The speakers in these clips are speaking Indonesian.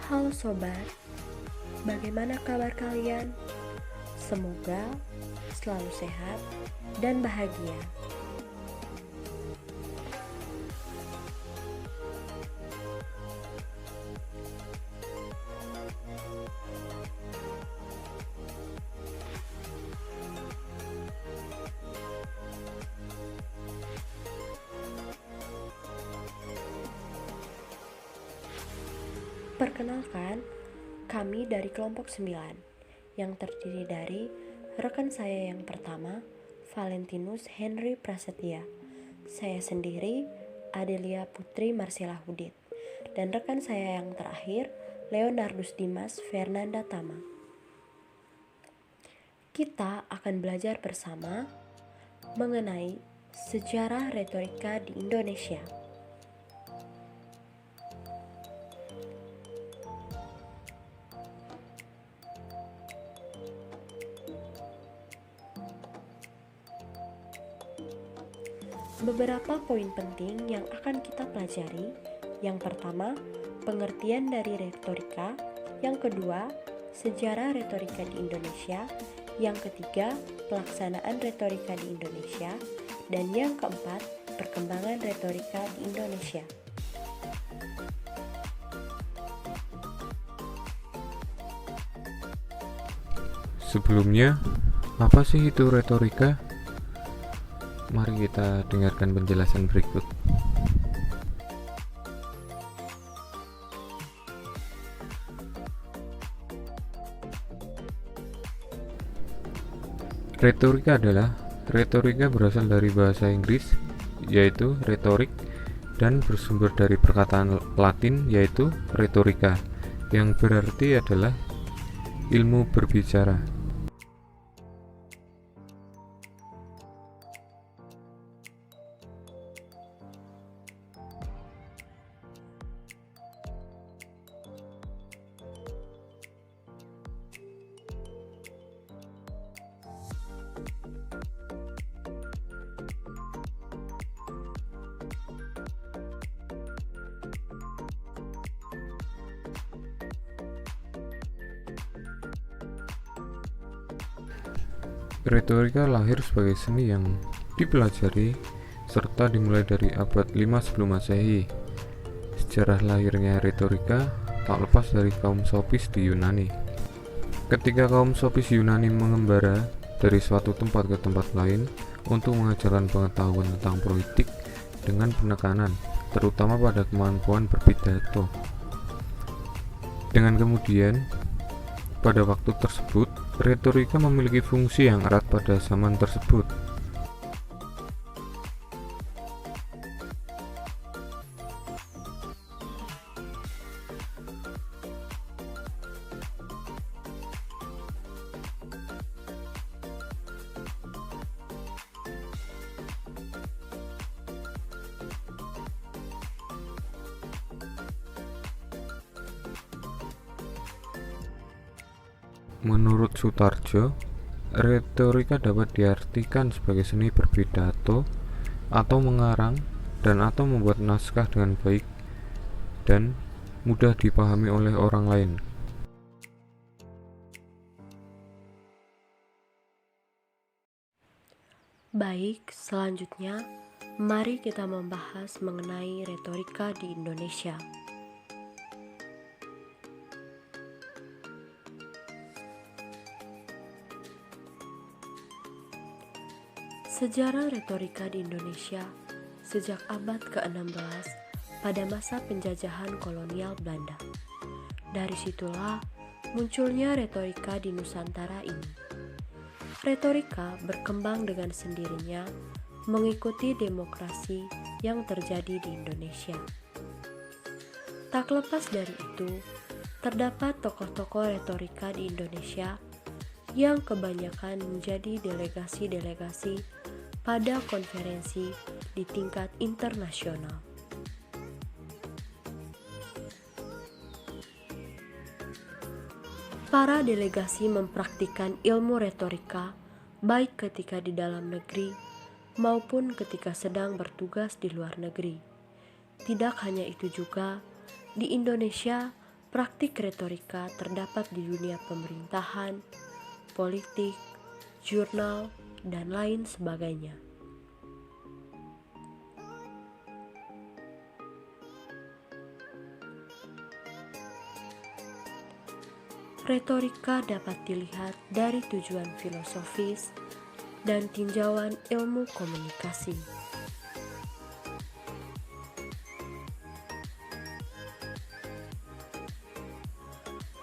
Halo sobat, bagaimana kabar kalian? Semoga selalu sehat dan bahagia. Perkenalkan, kami dari kelompok 9 yang terdiri dari rekan saya yang pertama, Valentinus Henry Prasetya. Saya sendiri, Adelia Putri Marsela Hudit. Dan rekan saya yang terakhir, Leonardus Dimas Fernanda Tama. Kita akan belajar bersama mengenai sejarah retorika di Indonesia. Beberapa poin penting yang akan kita pelajari. Yang pertama, pengertian dari retorika. Yang kedua, sejarah retorika di Indonesia. Yang ketiga, pelaksanaan retorika di Indonesia. Dan yang keempat, perkembangan retorika di Indonesia. Sebelumnya, apa sih itu retorika? Mari kita dengarkan penjelasan berikut. Retorika berasal dari bahasa Inggris, yaitu retorik, dan bersumber dari perkataan Latin, yaitu retorika, yang berarti adalah ilmu berbicara. Retorika lahir sebagai seni yang dipelajari serta dimulai dari abad 5 sebelum Masehi. Sejarah lahirnya retorika tak lepas dari kaum Sofis di Yunani. Ketika kaum Sofis Yunani mengembara dari suatu tempat ke tempat lain untuk mengajarkan pengetahuan tentang politik dengan penekanan, terutama pada kemampuan berpidato. Dengan kemudian, pada waktu tersebut, retorika memiliki fungsi yang erat pada zaman tersebut. Menurut Sutarjo, retorika dapat diartikan sebagai seni berpidato atau mengarang dan atau membuat naskah dengan baik dan mudah dipahami oleh orang lain. Baik, selanjutnya mari kita membahas mengenai retorika di Indonesia. Sejarah retorika di Indonesia sejak abad ke-16 pada masa penjajahan kolonial Belanda. Dari situlah munculnya retorika di Nusantara ini. Retorika berkembang dengan sendirinya mengikuti demokrasi yang terjadi di Indonesia. Tak lepas dari itu, terdapat tokoh-tokoh retorika di Indonesia yang kebanyakan menjadi delegasi-delegasi pada konferensi di tingkat internasional. Para delegasi mempraktikkan ilmu retorika baik ketika di dalam negeri maupun ketika sedang bertugas di luar negeri. Tidak hanya itu juga, di Indonesia Praktik retorika terdapat di dunia pemerintahan, politik, jurnal, dan lain sebagainya. Retorika dapat dilihat dari tujuan filosofis dan tinjauan ilmu komunikasi.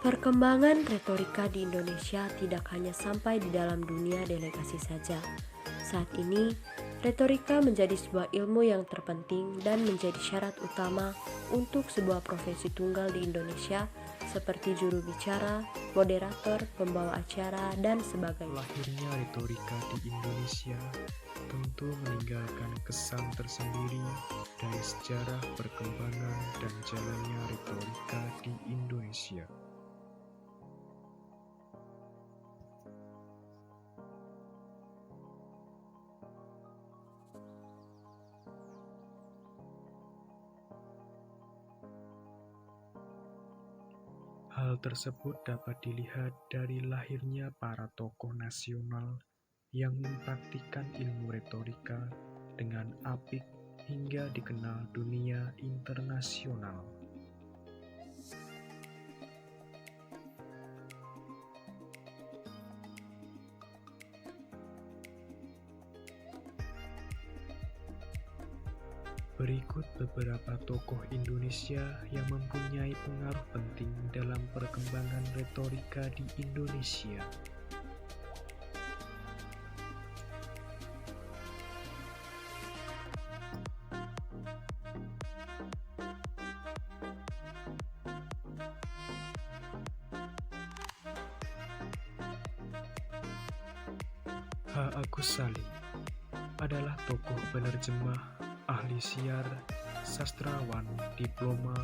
Perkembangan retorika di Indonesia tidak hanya sampai di dalam dunia delegasi saja. Saat ini, retorika menjadi sebuah ilmu yang terpenting dan menjadi syarat utama untuk sebuah profesi tunggal di Indonesia seperti juru bicara, moderator, pembawa acara, dan sebagainya. Lahirnya retorika di Indonesia tentu meninggalkan kesan tersendiri dari sejarah perkembangan dan jalannya retorika di Indonesia. Hal tersebut dapat dilihat dari lahirnya para tokoh nasional yang mempraktikkan ilmu retorika dengan apik hingga dikenal dunia internasional. Berikut beberapa tokoh Indonesia yang mempunyai pengaruh penting dalam perkembangan retorika di Indonesia. H. Agus Salim adalah tokoh penerjemah, ahli siar, sastrawan, diploma,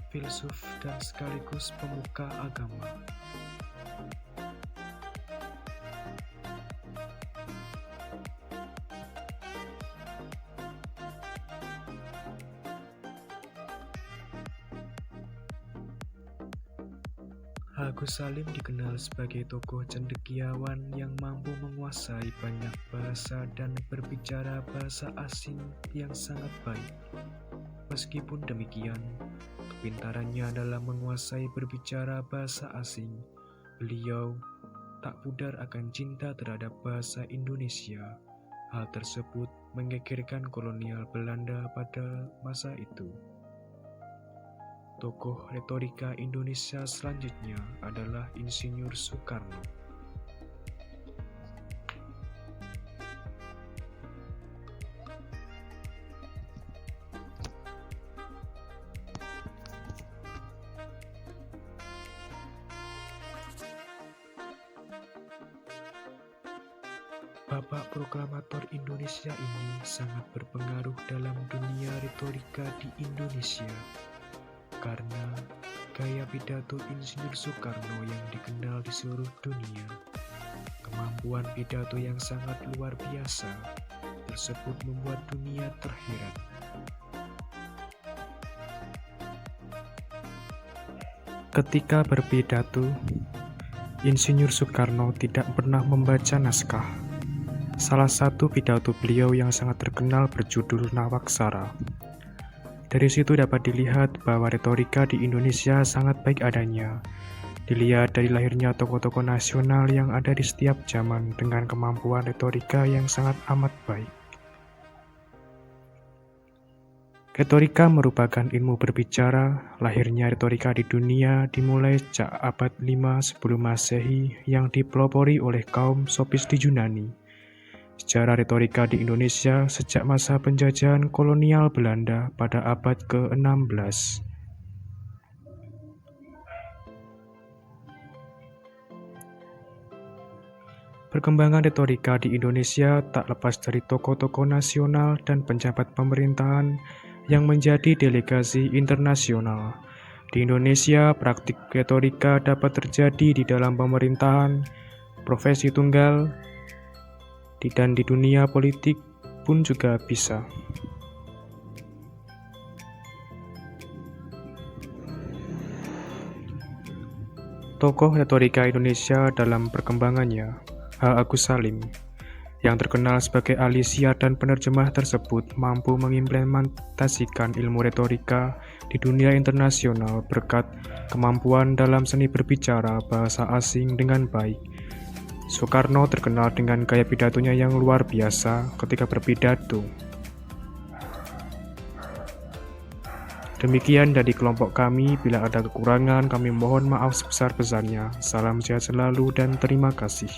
filsuf, dan sekaligus pemuka agama. Agus Salim dikenal sebagai tokoh cendekiawan yang mampu menguasai banyak bahasa dan berbicara bahasa asing yang sangat baik. Meskipun demikian, kepintarannya dalam menguasai berbicara bahasa asing, beliau tak pudar akan cinta terhadap bahasa Indonesia. Hal tersebut menggegerkan kolonial Belanda pada masa itu. Tokoh retorika Indonesia selanjutnya adalah Insinyur Soekarno. Bapak proklamator Indonesia ini sangat berpengaruh dalam dunia retorika di Indonesia, karena gaya pidato Insinyur Soekarno yang dikenal di seluruh dunia. Kemampuan pidato yang sangat luar biasa tersebut membuat dunia terheran. Ketika berpidato, Insinyur Soekarno tidak pernah membaca naskah. Salah satu pidato beliau yang sangat terkenal berjudul Nawaksara. Dari situ dapat dilihat bahwa retorika di Indonesia sangat baik adanya. Dilihat dari lahirnya tokoh-tokoh nasional yang ada di setiap zaman dengan kemampuan retorika yang sangat amat baik. Retorika merupakan ilmu berbicara. Lahirnya retorika di dunia dimulai sejak abad 5 sebelum Masehi yang dipelopori oleh kaum sofis di Yunani. Sejarah retorika di Indonesia sejak masa penjajahan kolonial Belanda pada abad ke-16. Perkembangan retorika di Indonesia tak lepas dari tokoh-tokoh nasional dan pejabat pemerintahan yang menjadi delegasi internasional. Di Indonesia, praktik retorika dapat terjadi di dalam pemerintahan, profesi tunggal, dan di dunia politik pun juga bisa. Tokoh retorika Indonesia dalam perkembangannya, H. Agus Salim, yang terkenal sebagai ahli syair dan penerjemah tersebut mampu mengimplementasikan ilmu retorika di dunia internasional berkat kemampuan dalam seni berbicara bahasa asing dengan baik. Soekarno terkenal dengan gaya pidatonya yang luar biasa ketika berpidato. Demikian dari kelompok kami, bila ada kekurangan kami mohon maaf sebesar-besarnya. Salam sehat selalu dan terima kasih.